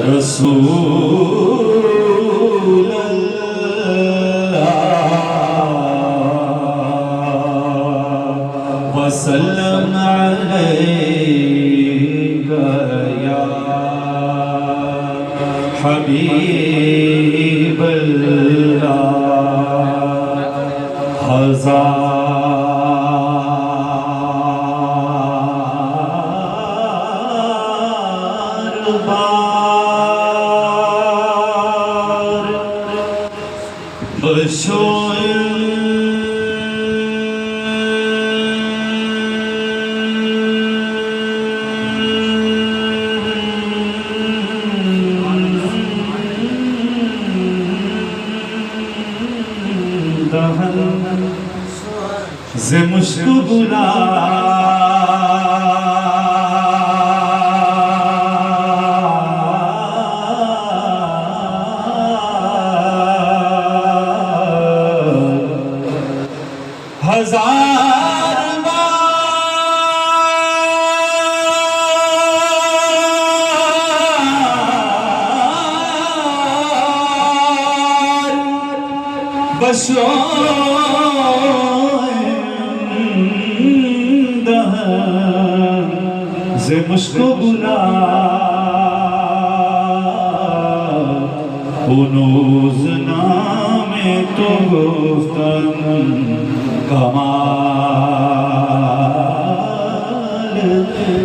رسول اللہ وسلم علیک یا حبیب اللہ ہزار ز مشک بلا ہزار بار ز مشک بلا کنوز نام تو گفتن کمال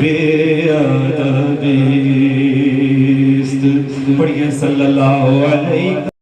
بے ادبیست. پڑھئے صلی اللہ